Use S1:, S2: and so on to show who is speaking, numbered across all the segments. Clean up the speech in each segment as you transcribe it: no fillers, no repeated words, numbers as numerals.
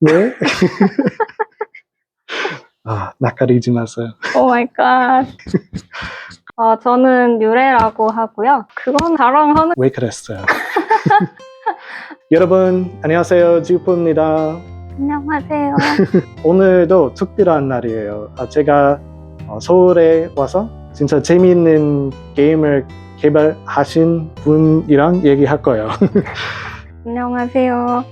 S1: 왜? 낯가리지 마세요.
S2: 오 마이 갓. 저는 유래라고 하고요. 그건 자랑하는.
S1: 왜 그랬어요? 여러분, 안녕하세요. 지우프입니다.
S2: 안녕하세요.
S1: 오늘도 특별한 날이에요. 제가 서울에 와서 진짜 재미있는 게임을 개발하신 분이랑 얘기할 거예요.
S2: 안녕하세요.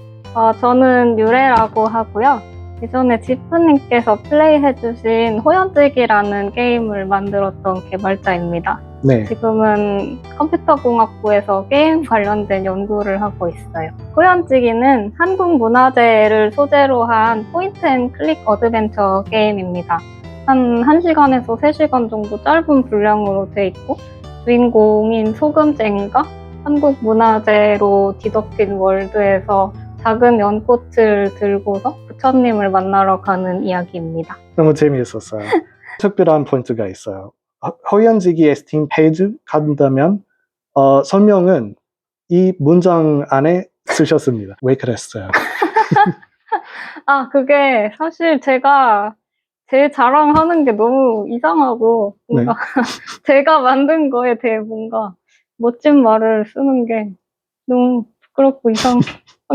S2: 저는 유래라고 하고요. 예전에 지프님께서 플레이해주신 호연직이라는 게임을 만들었던 개발자입니다.
S1: 네.
S2: 지금은 컴퓨터공학부에서 게임 관련된 연구를 하고 있어요. 호연직이는 한국 문화재를 소재로 한 포인트앤클릭 어드벤처 게임입니다. 한 1시간에서 3시간 정도 짧은 분량으로 돼 있고, 주인공인 소금쟁이가 한국 문화재로 뒤덮인 월드에서 작은 연꽃을 들고서 부처님을 만나러 가는 이야기입니다.
S1: 너무 재미있었어요. 특별한 포인트가 있어요. 호연지기의 스팀 페이지 간다면 설명은 이 문장 안에 쓰셨습니다. 왜 그랬어요?
S2: 그게 사실 제가 제 자랑하는 게 너무 이상하고 뭔가 제가 만든 거에 대해 뭔가 멋진 말을 쓰는 게 너무 부끄럽고 이상한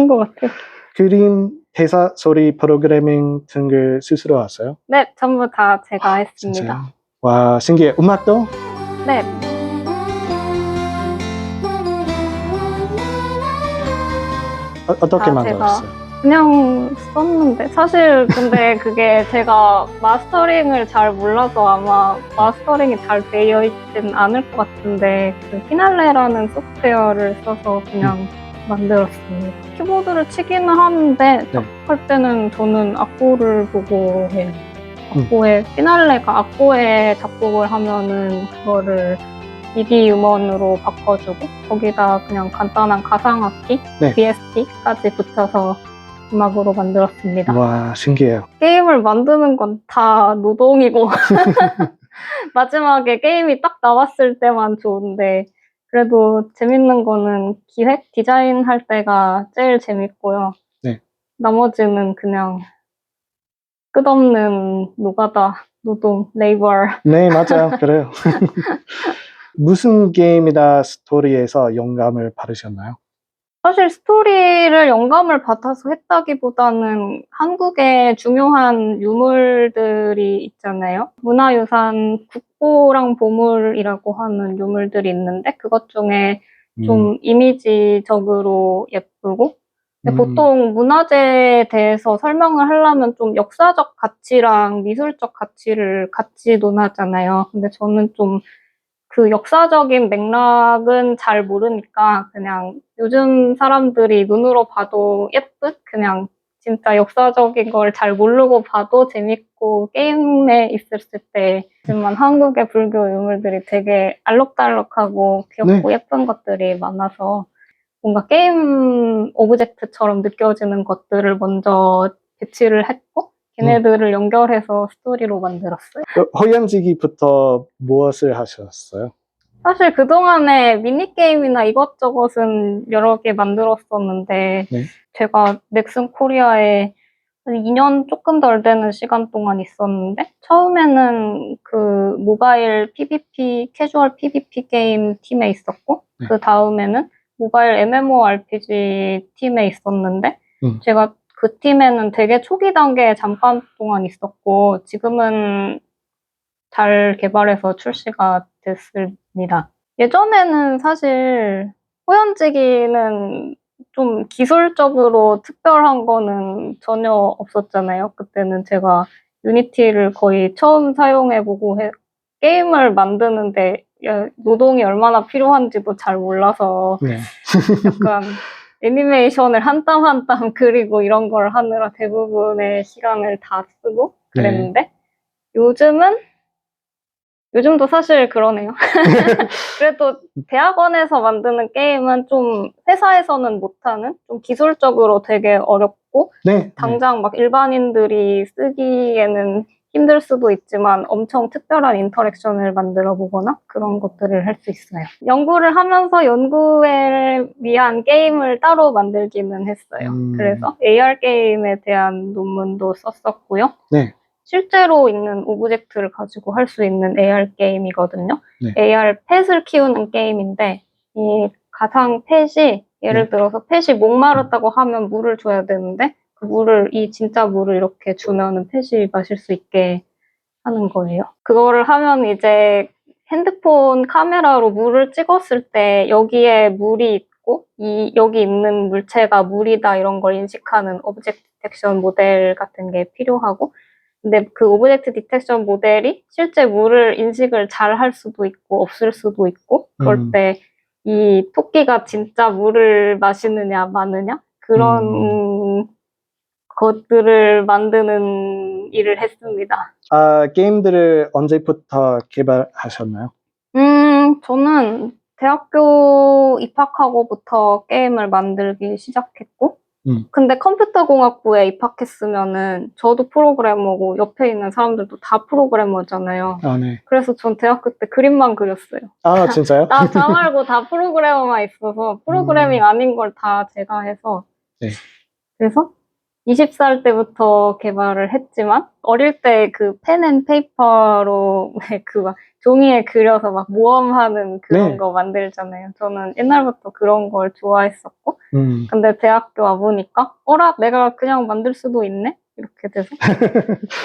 S2: 것 같아요.
S1: 그림, 대사, 소리, 프로그래밍 등을 스스로 하세요?
S2: 네, 전부 다 제가 했습니다.
S1: 진짜요? 와, 신기해. 음악도?
S2: 네.
S1: 어떻게 만들었어요?
S2: 그냥 썼는데 사실 근데 그게 제가 마스터링을 잘 몰라서 아마 마스터링이 잘 되어 있진 않을 것 같은데 그 피날레라는 소프트웨어를 써서 그냥 만들었습니다. 키보드를 치기는 하는데 작곡할 때는 저는 악보를 보고 해요. 악보에 피날레가 악보에 작곡을 하면은 그거를 미디 음원으로 바꿔주고 거기다 그냥 간단한 가상악기, VST까지 붙여서 음악으로 만들었습니다.
S1: 와, 신기해요.
S2: 게임을 만드는 건 다 노동이고 마지막에 게임이 딱 나왔을 때만 좋은데 그래도 재밌는 거는 기획, 디자인 할 때가 제일 재밌고요.
S1: 네.
S2: 나머지는 그냥 끝없는 노가다, 노동, 레이버.
S1: 네, 맞아요. 그래요. 무슨 게임이나 스토리에서 영감을 받으셨나요?
S2: 사실 스토리를 영감을 받아서 했다기보다는 한국의 중요한 유물들이 있잖아요. 문화유산 국보랑 보물이라고 하는 유물들이 있는데 그것 중에 좀 이미지적으로 예쁘고 보통 문화재에 대해서 설명을 하려면 좀 역사적 가치랑 미술적 가치를 같이 논하잖아요. 근데 저는 좀 그 역사적인 맥락은 잘 모르니까 그냥 요즘 사람들이 눈으로 봐도 예쁜 그냥 진짜 역사적인 걸 잘 모르고 봐도 재밌고 게임에 있었을 때 하지만 한국의 불교 유물들이 되게 알록달록하고 귀엽고 예쁜 것들이 많아서 뭔가 게임 오브젝트처럼 느껴지는 것들을 먼저 배치를 했고 걔네들을 연결해서 스토리로 만들었어요.
S1: 호연지기부터 무엇을 하셨어요?
S2: 사실 그동안에 미니게임이나 이것저것은 여러 개 만들었었는데 제가 넥슨 코리아에 한 2년 조금 덜 되는 시간 동안 있었는데 처음에는 그 모바일 PVP, 캐주얼 PVP 게임 팀에 있었고 그 다음에는 모바일 MMORPG 팀에 있었는데 제가 그 팀에는 되게 초기 단계에 잠깐 동안 있었고 지금은 잘 개발해서 출시가 됐습니다. 예전에는 사실 호연지기는 좀 기술적으로 특별한 거는 전혀 없었잖아요. 그때는 제가 유니티를 거의 처음 사용해보고 게임을 만드는데 노동이 얼마나 필요한지도 잘 몰라서 약간 애니메이션을 한 땀 한 땀 그리고 이런 걸 하느라 대부분의 시간을 다 쓰고 그랬는데 요즘도 사실 그러네요. 그래도 대학원에서 만드는 게임은 좀 회사에서는 못하는 좀 기술적으로 되게 어렵고 당장 막 일반인들이 쓰기에는 힘들 수도 있지만 엄청 특별한 인터랙션을 만들어 보거나 그런 것들을 할 수 있어요. 연구를 하면서 연구에 위한 게임을 따로 만들기는 했어요. 그래서 AR 게임에 대한 논문도 썼었고요.
S1: 네.
S2: 실제로 있는 오브젝트를 가지고 할 수 있는 AR 게임이거든요.
S1: 네.
S2: AR 펫을 키우는 게임인데 이 가상 펫이 예를 들어서 펫이 목마르다고 하면 물을 줘야 되는데 그 물을 이 진짜 물을 이렇게 주면은 펫이 마실 수 있게 하는 거예요. 그거를 하면 이제 핸드폰 카메라로 물을 찍었을 때 여기에 물이 있고 여기 있는 물체가 물이다 이런 걸 인식하는 오브젝트 디텍션 모델 같은 게 필요하고 근데 그 오브젝트 디텍션 모델이 실제 물을 인식을 잘 할 수도 있고 없을 수도 있고 그럴 때 이 토끼가 진짜 물을 마시느냐 마느냐 그런 것들을 만드는 일을 했습니다.
S1: 게임들을 언제부터 개발하셨나요?
S2: 저는 대학교 입학하고부터 게임을 만들기 시작했고 근데 컴퓨터공학부에 입학했으면은 저도 프로그래머고 옆에 있는 사람들도 다 프로그래머잖아요.
S1: 네.
S2: 그래서 전 대학교 때 그림만 그렸어요.
S1: 진짜요?
S2: 저 말고 다 프로그래머만 있어서 프로그래밍 아닌 걸 다 제가 해서
S1: 네.
S2: 그래서 20살 때부터 개발을 했지만 어릴 때 그 펜앤페이퍼로 그 막 종이에 그려서 막 모험하는 그런 거 만들잖아요. 저는 옛날부터 그런 걸 좋아했었고 근데 대학교 와보니까 어라 내가 그냥 만들 수도 있네? 이렇게 돼서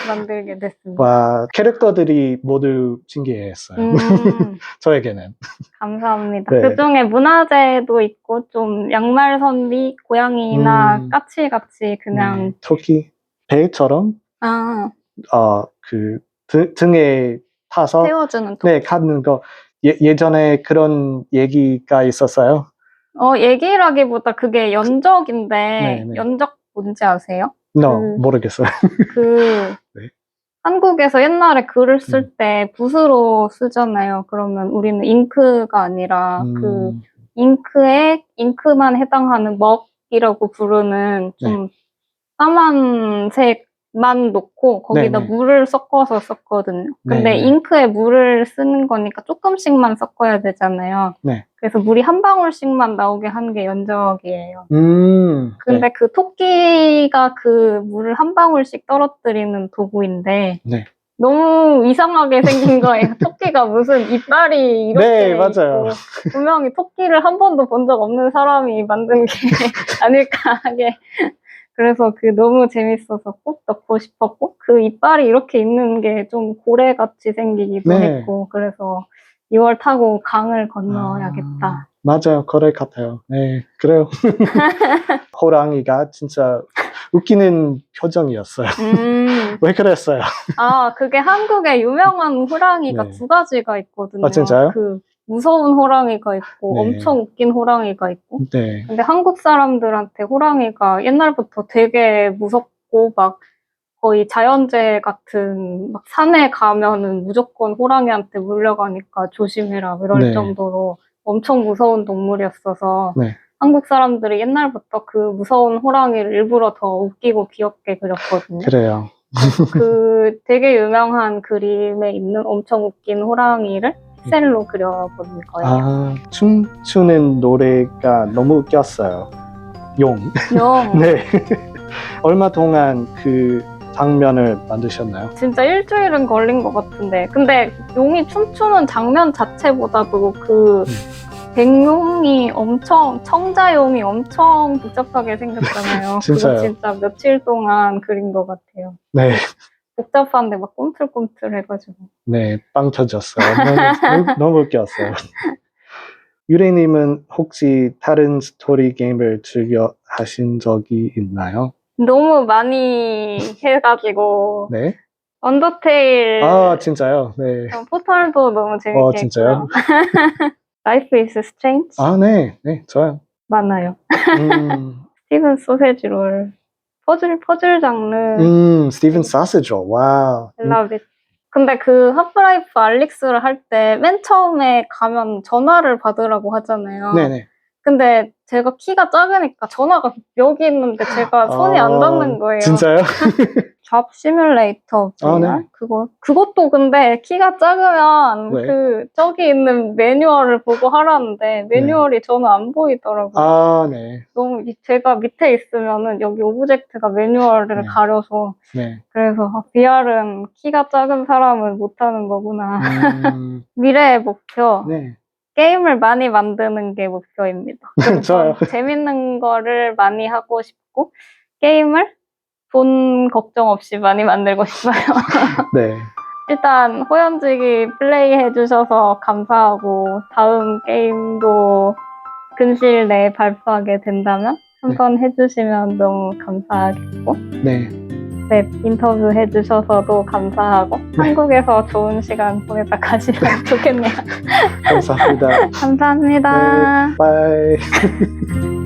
S2: 만들게 됐습니다.
S1: 와, 캐릭터들이 모두 신기했어요. 저에게는.
S2: 감사합니다.
S1: 네.
S2: 그중에 문화재도 있고 좀 양말 선비, 고양이나 까치같이 그냥
S1: 토끼, 배처럼 그 등에 타서
S2: 태워주는 토끼.
S1: 네, 가는 거. 예전에 그런 얘기가 있었어요?
S2: 얘기라기보다 그게 연적인데
S1: 네.
S2: 연적 뭔지 아세요?
S1: 모르겠어요. 네.
S2: 한국에서 옛날에 글을 쓸 때 붓으로 쓰잖아요. 그러면 우리는 잉크가 아니라 그 잉크만 해당하는 먹이라고 부르는 좀 까만 색만 놓고 거기다 물을 섞어서 썼거든요. 근데 잉크에 물을 쓰는 거니까 조금씩만 섞어야 되잖아요. 그래서 물이 한 방울씩만 나오게 하는 게 연적이에요. 근데 그 토끼가 그 물을 한 방울씩 떨어뜨리는 도구인데 너무 이상하게 생긴 거예요. 토끼가 무슨 이빨이 이렇게
S1: 맞아요.
S2: 있고 분명히 토끼를 한 번도 본 적 없는 사람이 만든 게 아닐까 하게 그래서 너무 재밌어서 꼭 넣고 싶었고 그 이빨이 이렇게 있는 게 좀 고래같이 생기기도 했고 그래서 2월 타고 강을 건너야겠다.
S1: 맞아요. 고래 같아요. 네, 그래요. 호랑이가 진짜 웃기는 표정이었어요. 왜 그랬어요?
S2: 그게 한국에 유명한 호랑이가 두 가지가 있거든요.
S1: 진짜요?
S2: 그 무서운 호랑이가 있고 엄청 웃긴 호랑이가 있고 근데 한국 사람들한테 호랑이가 옛날부터 되게 무섭고 막 거의 자연재해 같은 막 산에 가면은 무조건 호랑이한테 물려가니까 조심해라 이럴 정도로 엄청 무서운 동물이었어서 한국 사람들이 옛날부터 그 무서운 호랑이를 일부러 더 웃기고 귀엽게 그렸거든요.
S1: 그래요.
S2: 그 되게 유명한 그림에 있는 엄청 웃긴 호랑이를 셀로 그려본 거예요.
S1: 춤추는 노래가 너무 웃겼어요. 용. 네. 얼마 동안 그 장면을 만드셨나요?
S2: 진짜 일주일은 걸린 것 같은데 근데 용이 춤추는 장면 자체보다도 그 백룡이 청자용이 엄청 복잡하게 생겼잖아요.
S1: 진짜요?
S2: 그거 진짜 며칠 동안 그린 것 같아요.
S1: 네.
S2: 복잡한데 막 꿈틀꿈틀 해가지고.
S1: 네, 빵 터졌어요. 너무 웃겼어요. 유래님은 혹시 다른 스토리 게임을 즐겨 하신 적이 있나요?
S2: 너무 많이 해가지고 언더테일
S1: 진짜요? 네.
S2: 포털도 너무 재밌게
S1: 진짜요?
S2: 했고요. Life is Strange?
S1: 네, 좋아요.
S2: 많아요. 스티븐 소세지롤 퍼즐 장르
S1: 스티븐 사세지롤, 와우.
S2: I love it. 근데 그 하프라이프 알릭스를 할 때 맨 처음에 가면 전화를 받으라고 하잖아요.
S1: 네네.
S2: 근데 제가 키가 작으니까 전화가 여기 있는데 제가 손이 안 닿는 거예요.
S1: 진짜요?
S2: 잡 시뮬레이터
S1: 아,
S2: VR?
S1: 네.
S2: 그것도 근데 키가 작으면
S1: 네.
S2: 저기 있는 매뉴얼을 보고 하라는데 매뉴얼이 저는 안 보이더라고요.
S1: 아, 네.
S2: 너무 제가 밑에 있으면은 여기 오브젝트가 매뉴얼을
S1: 네.
S2: 가려서
S1: 네.
S2: 그래서 VR은 키가 작은 사람은 못하는 거구나. 미래의 목표.
S1: 네.
S2: 게임을 많이 만드는 게 목표입니다.
S1: 좋아요.
S2: 재밌는 거를 많이 하고 싶고 게임을 돈 걱정 없이 많이 만들고 싶어요.
S1: 네.
S2: 일단 호연지기 플레이 해주셔서 감사하고 다음 게임도 근시일 내에 발표하게 된다면 한번 해주시면 너무 감사하겠고
S1: 네.
S2: 네, 인터뷰 해주셔서도 감사하고 한국에서 좋은 시간 보내다 가시면 좋겠네요.
S1: 감사합니다.
S2: 감사합니다.
S1: 네, 바이.